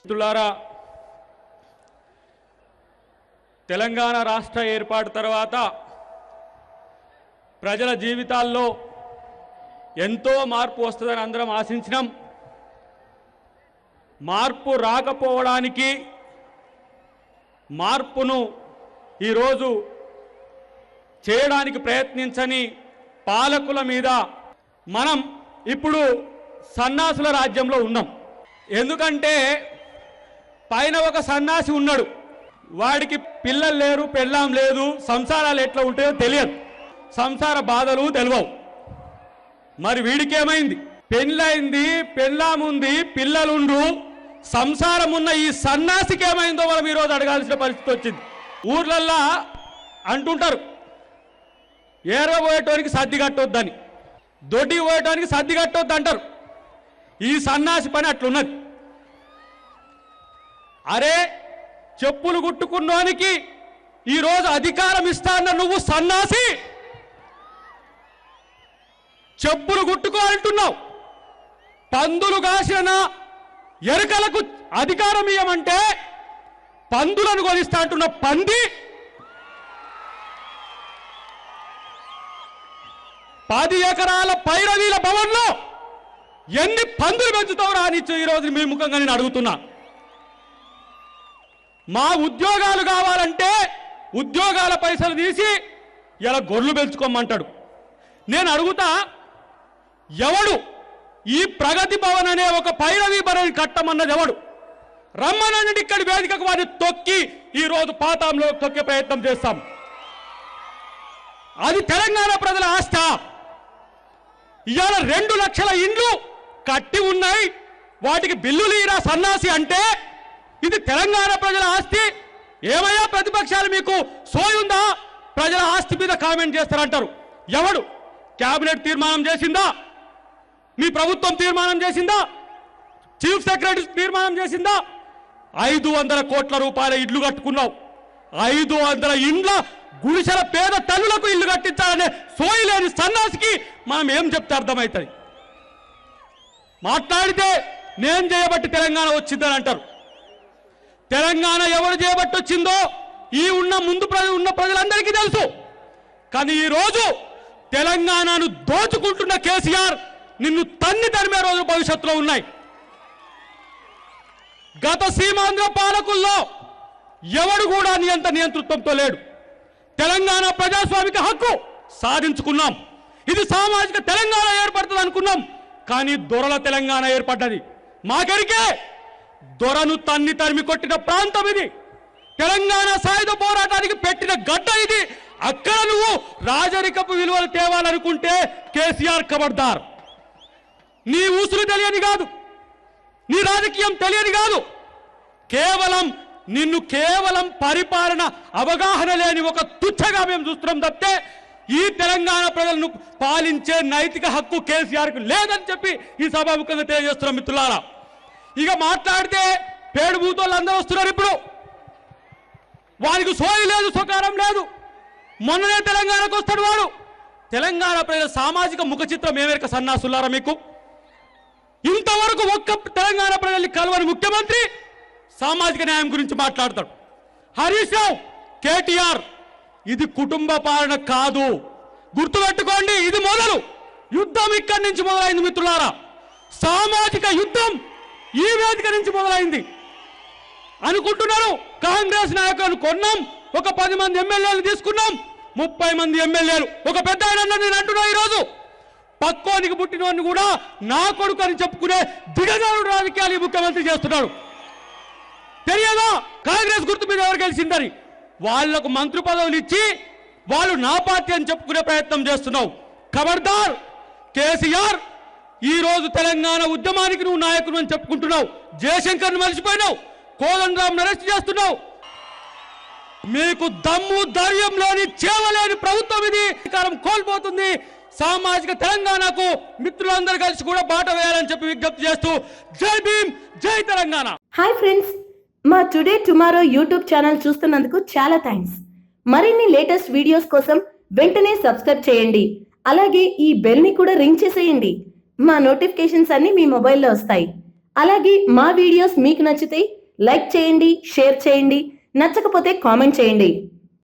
మిత్రులారా, తెలంగాణ రాష్ట్ర ఏర్పాటు తర్వాత ప్రజల జీవితాల్లో ఎంతో మార్పు వస్తుందని అందరం ఆశించినాం. మార్పు రాకపోవడానికి మార్పును ఈరోజు చేయడానికి ప్రయత్నించని పాలకుల మీద మనం ఇప్పుడు సన్నాసుల రాజ్యంలో ఉన్నాం. ఎందుకంటే పైన ఒక సన్నాసి ఉన్నాడు, వాడికి పిల్లలు లేరు, పెళ్ళాం లేదు, సంసారాలు ఎట్లా ఉంటాయో తెలియదు, సంసార బాధలు తెలియవు. మరి వీడికేమైంది? పెళ్ళైంది, పెళ్ళాముంది, పిల్లలుండ్రు, సంసారం ఉన్న ఈ సన్నాసికి ఏమైందో మనం ఈరోజు అడగాల్సిన పరిస్థితి వచ్చింది. ఊర్లల్లా అంటుంటారు, ఏరబోయేటోనికి సర్ది కట్టొద్దని, దొడ్డికి పోయేటోనికి సర్ది కట్టొద్దు అంటారు. ఈ సన్నాసి పని అట్లున్నది. అరే, చెప్పులు కుట్టుకున్నోనికి ఈరోజు అధికారం ఇస్తాన్న నువ్వు సన్నాసి, చెప్పులు కుట్టుకో అంటున్నావు. పందులు కాసిన ఎరుకలకు అధికారం ఇవ్వమంటే పందులను కొనిస్తా అంటున్న పంది 10 ఎకరాల పైరవీల భవన్లో ఎన్ని పందులు పెంచుతావు రానిచ్చు ఈరోజు మీ ముఖంగా నేను అడుగుతున్నా. మా ఉద్యోగాలు కావాలంటే ఉద్యోగాల పైసలు తీసి ఇలా గొర్రెలు పెంచుకోమంటాడు. నేను అడుగుతా, ఎవడు ఈ ప్రగతి భవన్ అనే ఒక పైరవీ భవన్ కట్టమన్నది ఎవడు? రమ్మనండి ఇక్కడి వేదికకు వారిని తొక్కి ఈరోజు పాతాంలో తొక్కే ప్రయత్నం చేస్తాం. అది తెలంగాణ ప్రజల ఆస్థ. ఇవాళ 2 లక్షల ఇండ్లు కట్టి ఉన్నాయి, వాటికి బిల్లులు ఇరా సన్నాసి అంటే ఇది తెలంగాణ ప్రజల ఆస్తి. ఏమయ్యా ప్రతిపక్షాలు మీకు సోయుందా? ప్రజల ఆస్తి మీద కామెంట్ చేస్తారంటారు. ఎవడు? క్యాబినెట్ తీర్మానం చేసిందా? మీ ప్రభుత్వం తీర్మానం చేసిందా? చీఫ్ సెక్రటరీ తీర్మానం చేసిందా? 500 కోట్ల రూపాయల ఇల్లు కట్టుకున్నావు. 500 ఇండ్ల గుడిసెల పేద తల్లులకు ఇల్లు కట్టించాలనే సోయి లేని సన్నాసికి మనం ఏం చెప్తే అర్థమవుతుంది? మాట్లాడితే నేను చేయబట్టి తెలంగాణ వచ్చిందని అంటారు. తెలంగాణ ఎవరు చేయబట్టి వచ్చిందో ఈ ఉన్న ప్రజలందరికీ తెలుసు. కానీ ఈరోజు తెలంగాణను దోచుకుంటున్న కేసీఆర్ నిన్ను తరిమే రోజు భవిష్యత్తులో ఉన్నాయి. గత సీమాంధ్ర పాలకుల్లో ఎవడు కూడా నియంతృత్వంతో లేడు. తెలంగాణ ప్రజాస్వామిక హక్కు సాధించుకున్నాం. ఇది సామాజిక తెలంగాణ ఏర్పడుతుంది అనుకున్నాం, కానీ దొరల తెలంగాణ ఏర్పడ్డది. మాకెరికే దొరను తరిమి కొట్టిన ప్రాంతం ఇది. తెలంగాణ సాయుధ పోరాటానికి పెట్టిన గడ్డ ఇది. అక్కడ నువ్వు రాజరికపు విలువలు తేవాలనుకుంటే కేసీఆర్ ఖబర్దార్. నీ ఊసులు తెలియని కాదు, నీ రాజకీయం తెలియని కాదు, కేవలం పరిపాలన అవగాహన లేని ఒక తుచ్చగా మేము చూస్తున్నాం తప్పితే ఈ తెలంగాణ ప్రజలను పాలించే నైతిక హక్కు కేసీఆర్కు లేదని చెప్పి ఈ సభాముఖంగా తెలియజేస్తున్నాం. మిత్రులారా, ఇక మాట్లాడితే పేడు భూతోళ్ళు అందరూ వస్తున్నారు. ఇప్పుడు వారికి సోయి లేదు, సుకారం లేదు. మొన్ననే తెలంగాణకు వస్తాడు వాడు. తెలంగాణ ప్రజల సామాజిక ముఖ చిత్రం ఏమేరక సన్నాసులారా మీకు? ఇంతవరకు ఒక్క తెలంగాణ ప్రజల్ని కలవని ముఖ్యమంత్రి సామాజిక న్యాయం గురించి మాట్లాడతాడు. హరీష్ రావు, కేటీఆర్, ఇది కుటుంబ పాలన కాదు. గుర్తుపెట్టుకోండి, ఇది మొదలు. యుద్ధం ఇక్కడి నుంచి మొదలైంది మిత్రులారా. సామాజిక యుద్ధం ఈ వేదిక నుంచి మొదలైంది అనుకుంటున్నారు. కాంగ్రెస్ నాయకులను కొన్నాం, ఒక 10 మంది ఎమ్మెల్యేలు తీసుకున్నాం, 30 మంది ఎమ్మెల్యేలు. ఒక పెద్ద ఆయన నేను అంటున్నా, ఈరోజు పక్కోనికి పుట్టినోడిని కూడా నా కొడుకు అని చెప్పుకునే దిగజారుడు రాజకీయాలు ఈ ముఖ్యమంత్రి చేస్తున్నాడు. తెలియదా కాంగ్రెస్ గుర్తు మీద ఎవరు గెలిచిందని? వాళ్లకు మంత్రి పదవులు ఇచ్చి వాళ్ళు నా పార్టీ అని చెప్పుకునే ప్రయత్నం చేస్తున్నావు. ఖబర్దార్ కేసీఆర్, ఈ రోజు తెలంగాణ ఉద్యమానికి నువ్వు నాయకుడు అని చెప్పుకుంటున్నావు. జయశంకర్ని మర్చిపోయినావు, కోదండరాంను అరెస్ట్ చేస్తున్నావు. మీకు దమ్ము ధైర్యం లేని చేవలేని ప్రభుత్వం ఇది. అధికారం కోల్పోతుంది. సామాజిక తెలంగాణకు మిత్రులందరూ కలిసి కూడా బాట వేయాలని చెప్పి విజ్ఞప్తి చేస్తూ జై భీమ్, జై తెలంగాణ. హాయ్ ఫ్రెండ్స్, మా టుడే టుమారో యూట్యూబ్ ఛానల్ చూస్తున్నందుకు చాలా థ్యాంక్స్. మరిన్ని లేటెస్ట్ వీడియోస్ కోసం వెంటనే సబ్స్క్రైబ్ చేయండి. అలాగే ఈ బెల్ ని కూడా రింగ్ చేసేయండి. మా నోటిఫికేషన్స్ అన్ని మీ మొబైల్లో వస్తాయి. అలాగే మా వీడియోస్ మీకు నచ్చితే లైక్ చేయండి, షేర్ చేయండి, నచ్చకపోతే కామెంట్ చేయండి.